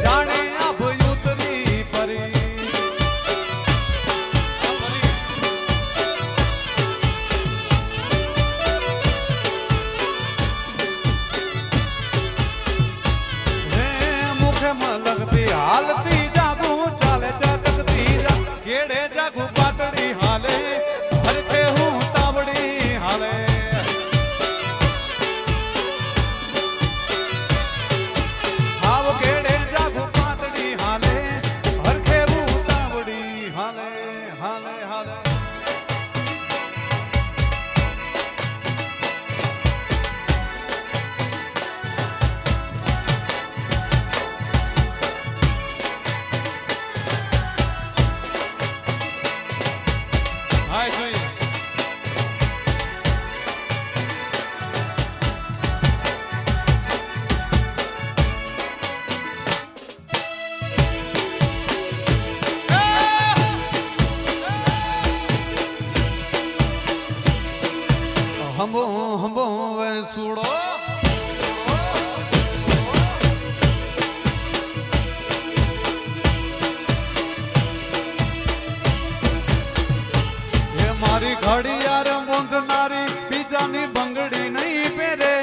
જાણે અભયુતરી પરી હે મુખમાં લગતી હાલતી જાગું ચાલે ચટકતી જા કેડે જાગું પાતળી હાલે હરખે હું તાવડી હાલે હાવ કેડે જાગું પાતળી હાલે હરખે હું તાવડી હાલે હાલે હાલે હાય જોઈએ હંબો હંબો વે સુડો એ મારી ઘડિયાળ મોંઘનારી બીજાની બંગડી નહીં પહેરે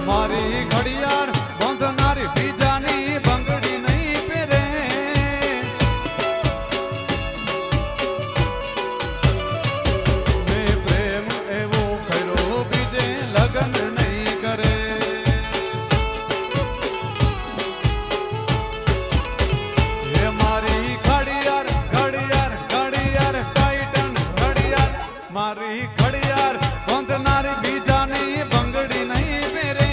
મારી ઘડિયાળ મોંઘનારી બીજાની બંગડી નહીં પહેરે મેં પ્રેમ એવો કર્યો બીજે લગ્ન નહીં કરે એ મારી ઘડિયાળ ઘડિયાળ ઘડિયાળ ટાઈટન ઘડિયાળ મારી ઘડિયાળ બંધનારી બીજાની બંગડી નહીં પહેરે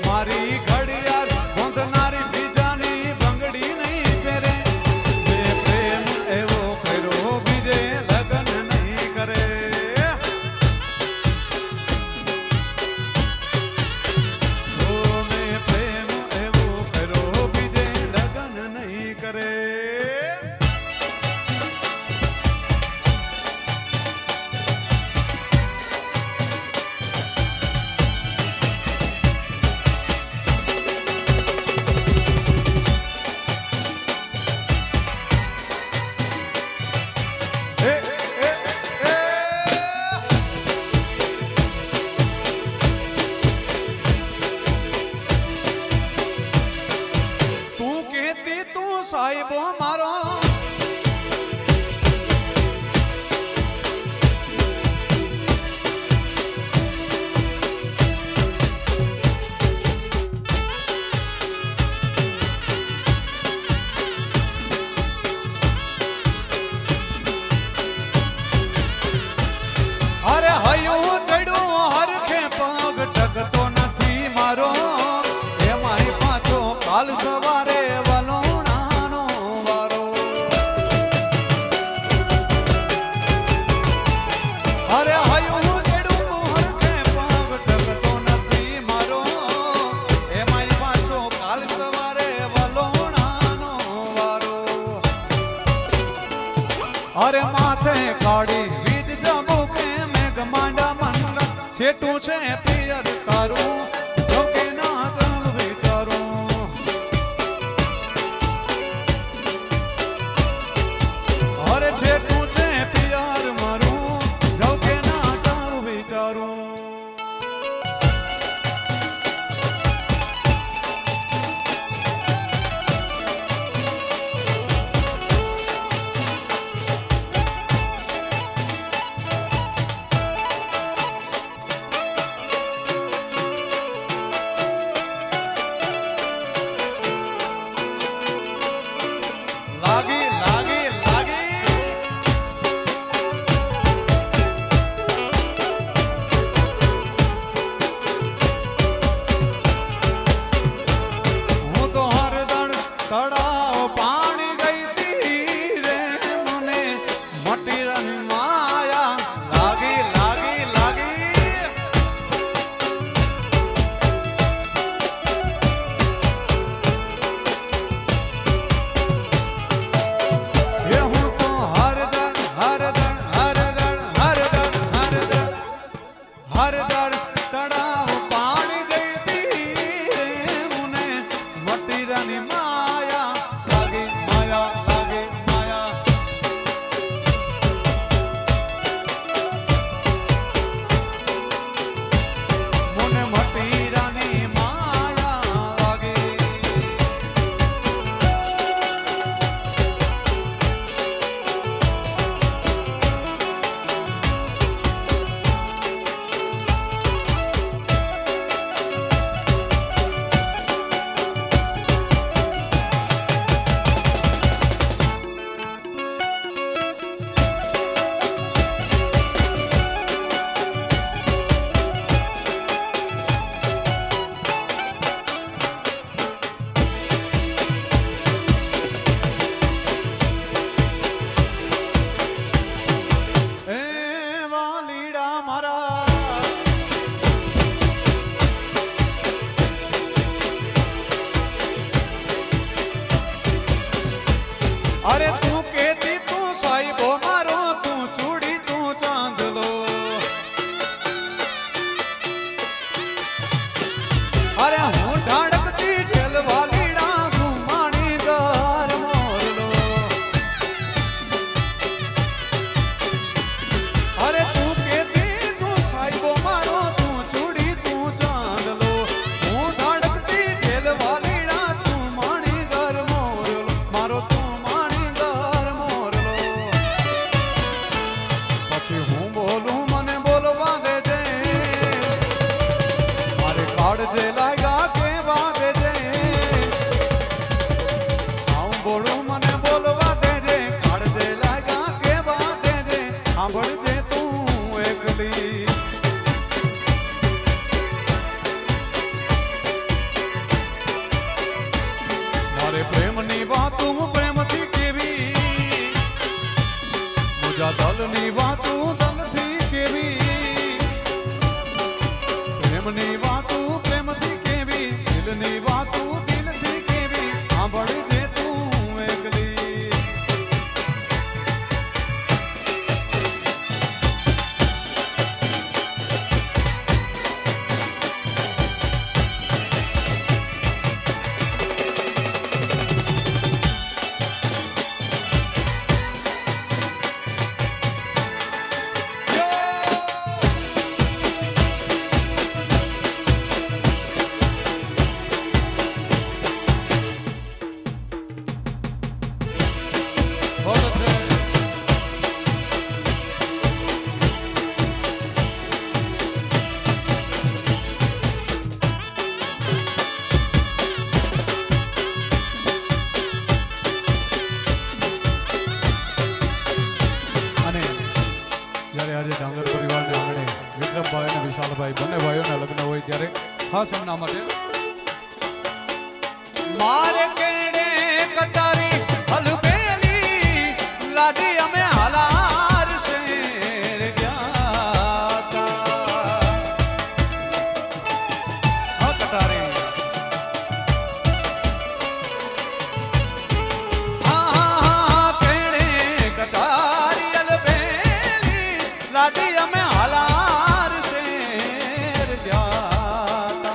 મારી ઘડિયાળ બંધનારી બીજાની બંગડી નહીં પહેરે મેં પ્રેમ એવો કર્યો બીજે લગ્ન નહીં કરે ઓ મેં પ્રેમ એવો કર્યો બીજે લગ્ન નહીં કરે એ એ એ તું કહેતી તું સાહેબો મારો અરે હયું ચડ્યું હરખે પગ ટકતો નથી મારો એમાંય પાછો કાલ સવારે વલોણાનો વારો અરે હયું ચડ્યું હરખે પગ ટકતો નથી મારો એમાંય પાછો કાલ સવારે વલોણાનો વારો અરે માથે કાળી વીજ જબુકે મેઘ માંડા મન છેટું છે પિયર તારું જો કે ના જમ વિચારું અરે છેટું છે પિયર મારું જો કે ના જમ વિચારું લાગી લાગી લાગી હું તો હરદણ તળાવ પાણી ગઈ તી રે મને મટી રન માયા લાગી લાગી લાગી એ હું તો હરદણ હરદણ હરદણ હરદણ હરદણ હરદણ તળાવ પાણી અરે હું ઢાળકતી ઢેલ વાલીડા ઘુમાણી ઘર મોરલો અરે તું કેતી તું સાહેબો મારો તું ચૂડી તું ચાંદલો હું ઢાળકતી ઢેલ વાલીડા તું માણી ઘર મોરલો મારો તું માણી ઘર મોરલો પછી હું બોલું મને બોલવા દેજે મારે કાળજે લાગ્યા કેવા દેજે હું બોલું મને બોલવા દેજે કાળજે લાગ્યા કેવા દેજે સાંભળજે તું એકલી મારે પ્રેમની વાતું પ્રેમથી કેવી મુજા દલની વાતું દલથી કેવી પ્રેમની વાતું પ્રેમથી કેવી દિલની વાતું દિલથી કેવી સાંભળજે તું એકલી જ્યારે આજે ડાંગર પરિવારને આંગણે વિક્રમભાઈ અને વિશાલભાઈ બંને ભાઈઓના લગ્ન હોય ત્યારે ખાસ એમના માટે મારે કેડે કટારી હલબેલી લાડી અમે હાલાર શેર ગયા તા કટારી લાડી અમે હાલાર શેર ગયા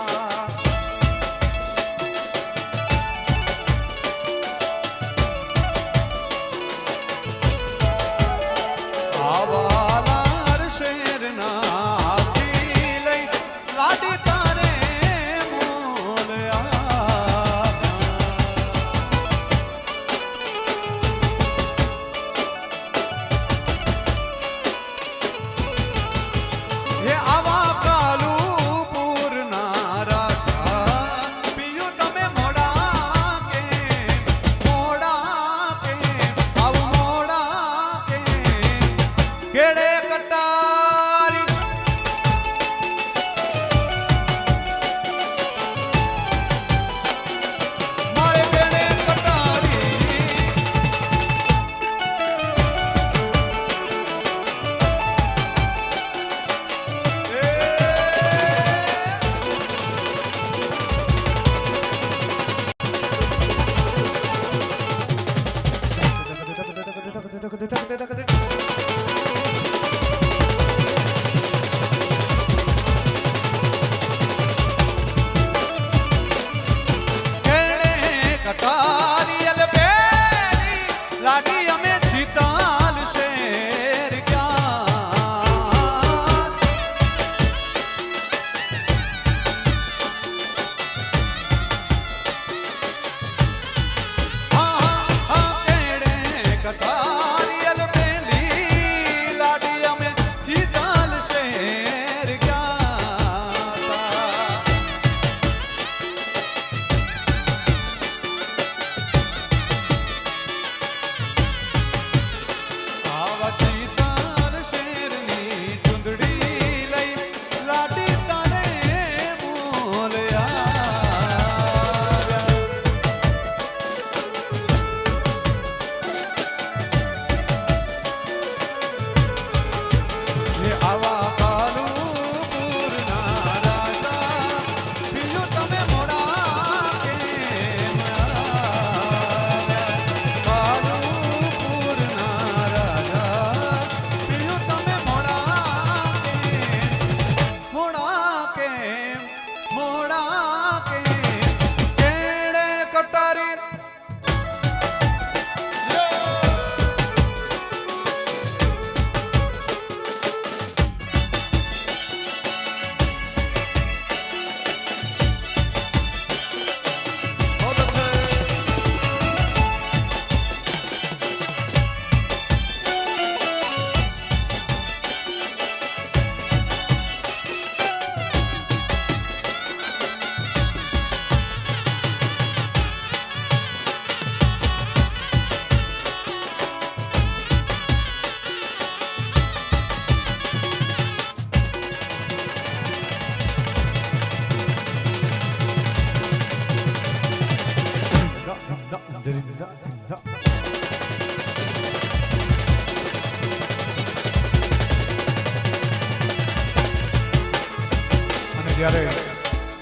જ્યારે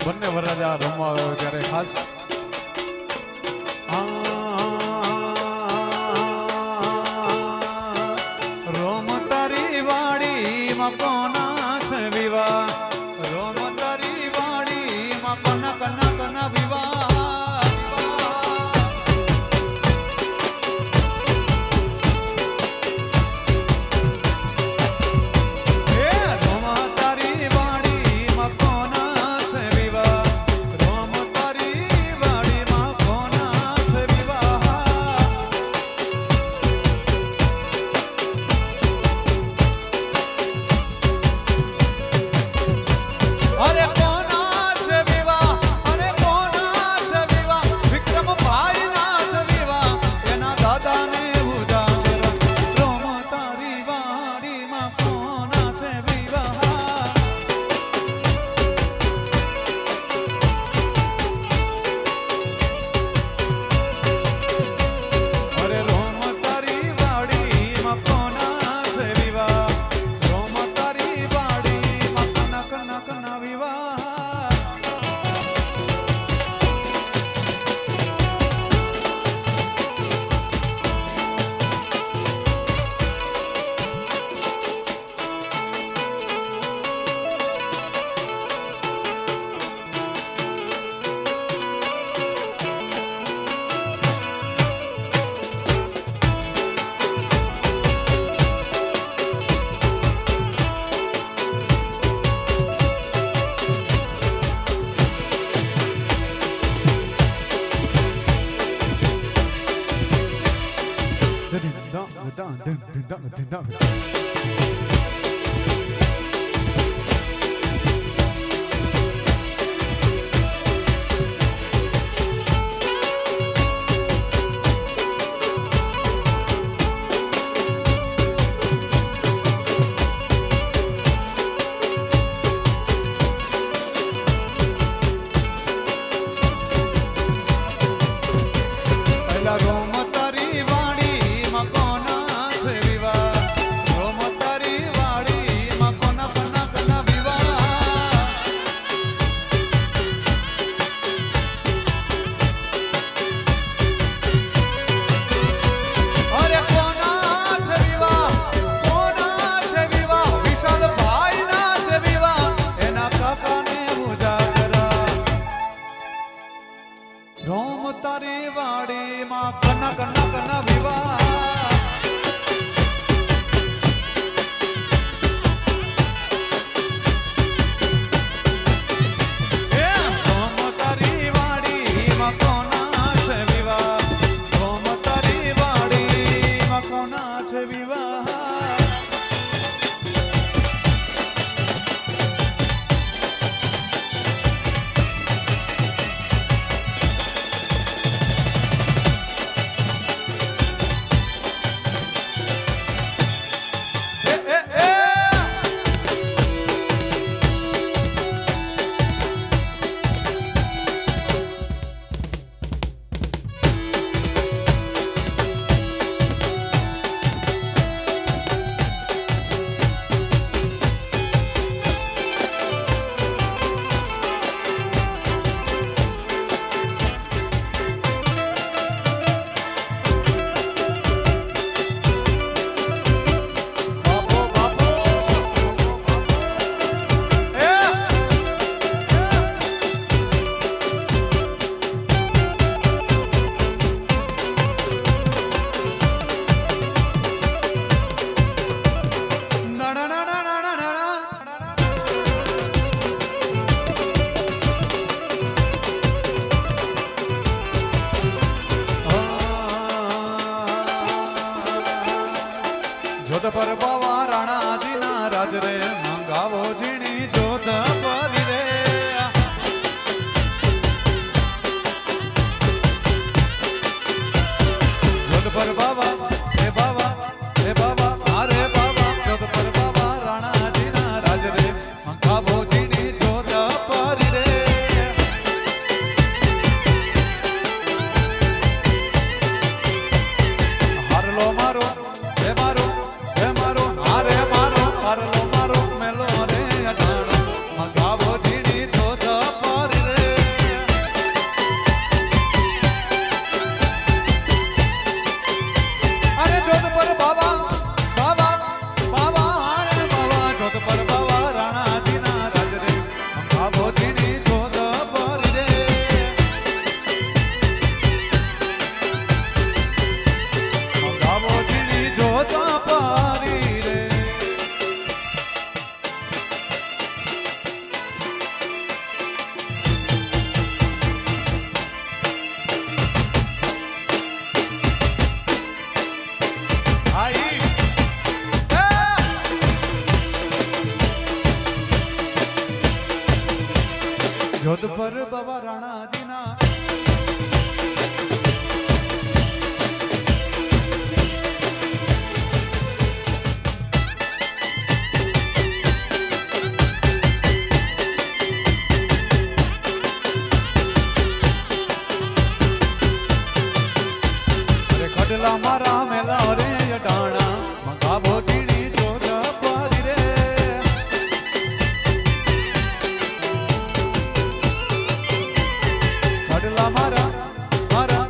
બંને વરરાજા રમવા આવ્યો ત્યારે ખાસ રોમ તારી વાડીમાં કોના છે વિવાહ રોમ તારી વાડીમાં કોના કના કના વિવાહ તારી વાડીમાં કના કના કના વિવાહ જોધપર બાબા રાણાજીના ખડલા મારા મેલા રે અટાણા મંગાવો જીણી જોધ પરી રે ખડલા મારા મારા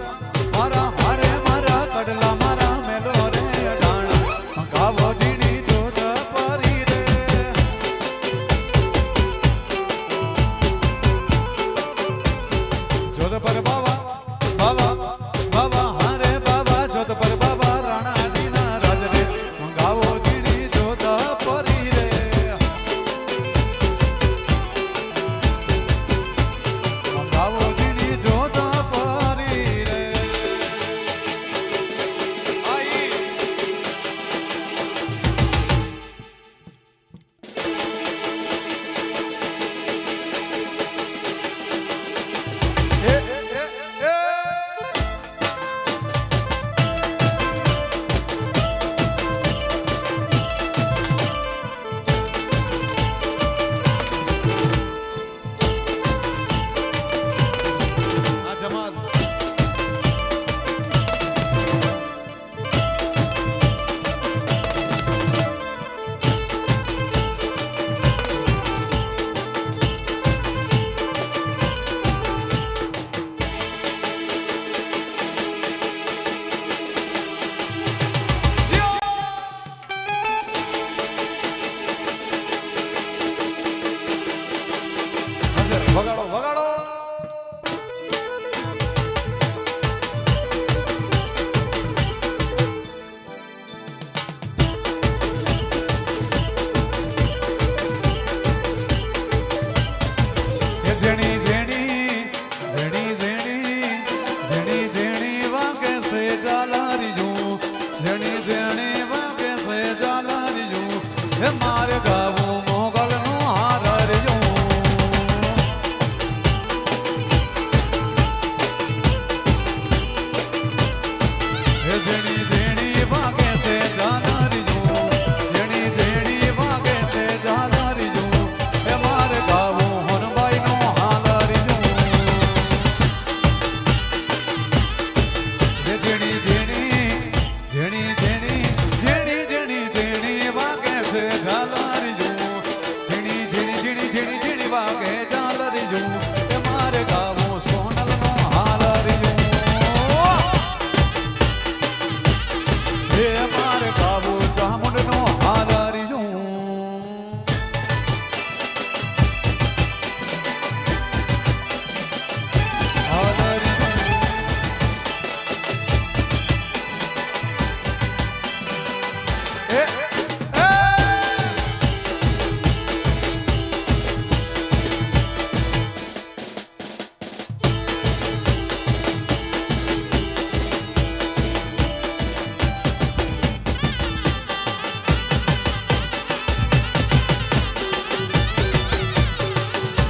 મારા હારે મારા ખડલા મારા મેલો રે અટાણા મંગાવો જીણી જોધ પરી રે જોધ પર બાવા બાવા બાવા હારે જોધ પર બાબા રાણાજીના રાજ રે મંગાવો જીણી જોધ પરી રે મંગાવો જીણી જોધ પરી રે આઈ વગાડો વગાડો જેણી જેણી જેણી જેણી જેણી જેણી વાગે સે જાલારી જો જેણી જેણી વાગે સે જાલારી જો હે મારે ગાવું મોગલ નું હાર જો જેણી જેણી વાગે છે જાનારી જો જેણી જેણી વાગે છે જાનારી જો એ મારે ગાવું હોનબાઈ નો હાલારી જો જેણી જેણી જેણી જેણી જેણી જેણી જેણી વાગે છે જાલારી જો જેણી જેણી જેણી જેણી જેણી વાગે જાલારી જો એ મારે ગાવું સોનલ નો હાલારી જો હે મારે ગાવું ચામુંડ નો હાલારી જો હાલારી જો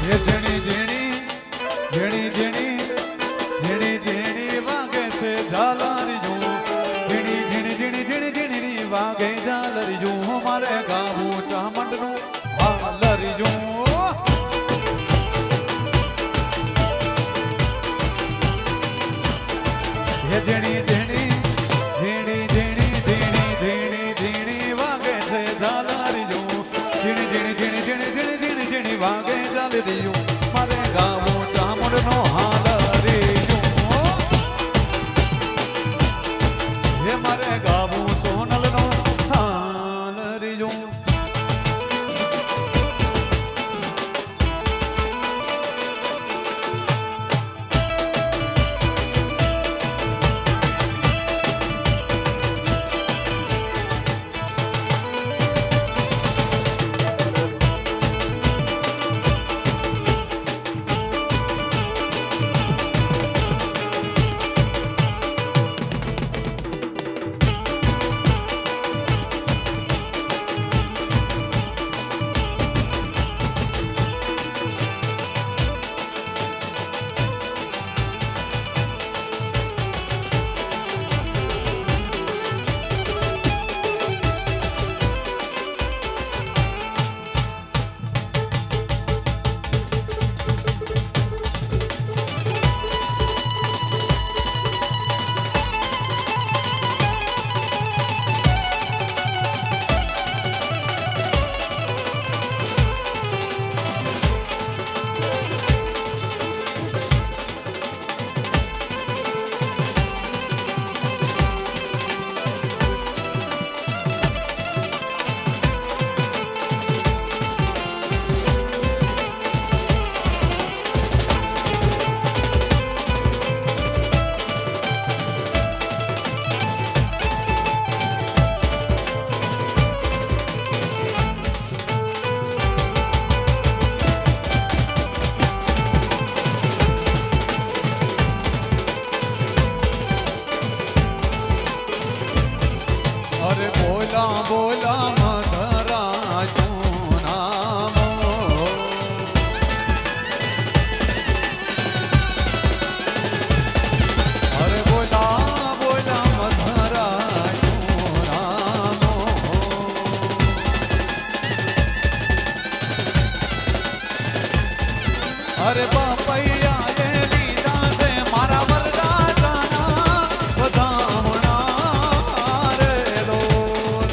એ જેણી જેણી જેણી જેણી જેણી જેણી વાગે છે ઝાલરી જો જેણી જેણી જેણી જેણી જેણી વાગે ઝાલરી જો મારે ગાવું ચામંડ નું હાલરી જો હે જેણી જેણી જેણી જેણી જેણી જેણી જેણી વાગે છે ઝાલરી જો જેણી જેણી જેણી જેણી જેણી જેણી જેણી વાગે ઝાલરી જો મારે ગાવું ચામુંડ નો હાલરી જો હે મારે ગાવું સોનલ નો હાલરી જો અરે બાપૈયા એ લીધા છે મારા વરરાજાના વધામણા રે લોલ.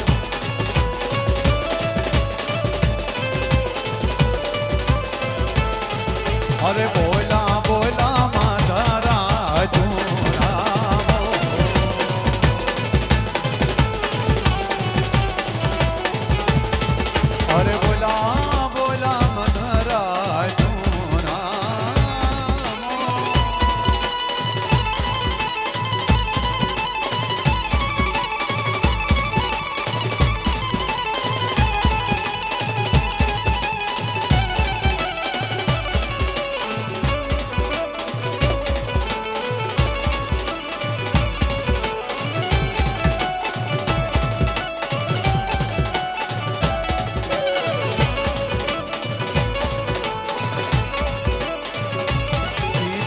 અરે બોલા બોલા માધરા જુનામો. અરે બોલા બોલા મધરા જુનામો.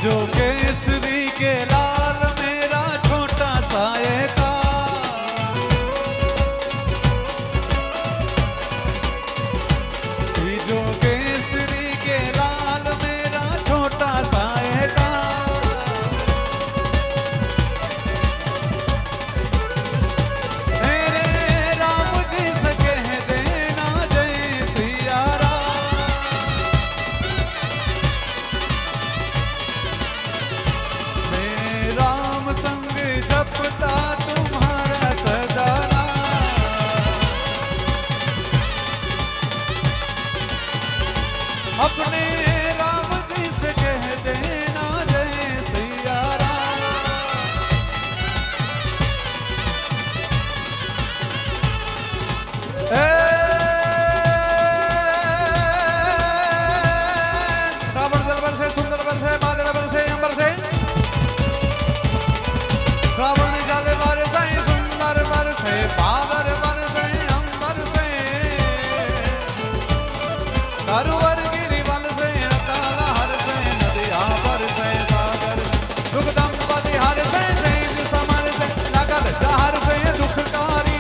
जो केसरी के लाल मेरा छोटा सा एक जो केसरी के लाल मेरा छोटा सा एक मेरे राम जी से कह देना जय सिया राम. मैं राम संग जपता तुम्हारा सदा नाम. अपने राम जी से कह देना जय सिया राम. श्रावण जल बरसे सुंदर बरसे बादल बरसे अंबर से श्रावण जल बरसे सुंदर बरसे बादल बरसे अंबर से तरुवर गिरी बरसे रताला हरसे नदिया बरसे सागर दुख दंपति हरसे सेज समर से लगल जहर से दुखकारी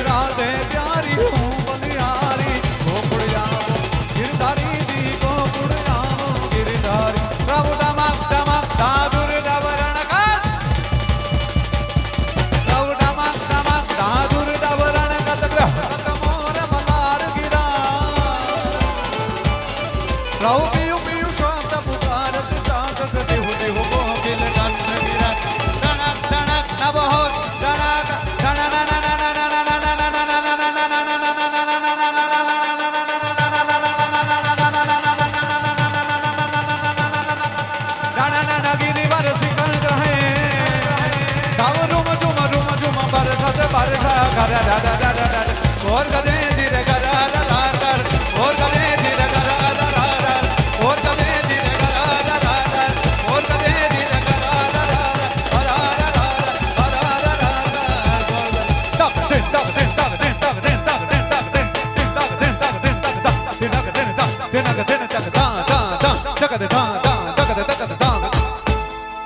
राधे प्यारी हूँ बलिहारी गोकुड़ियाओ गिरधारी जी गोकुड़ियाओ गिरधारी. प्रभु डमक डमक दादुर डबरण का प्रभु डमक डमक दादुर डबरण कत ग्रह कत मोर मलार गिरा. प्रभु पियु पियु शब्द पुकारत जागत देहु देहु गोकिल कंठ गिरा. डणक डणक नभ हो डणक डणन और गदे धीरे कर और गदे धीरे कर और गदे धीरे कर और गदे धीरे कर तक दिन तक दिन तक दिन तक दिन तक दिन तक दिन तक दिन तक दिन तक दिन तक दिन तक दिन तक दिन तक दिन तक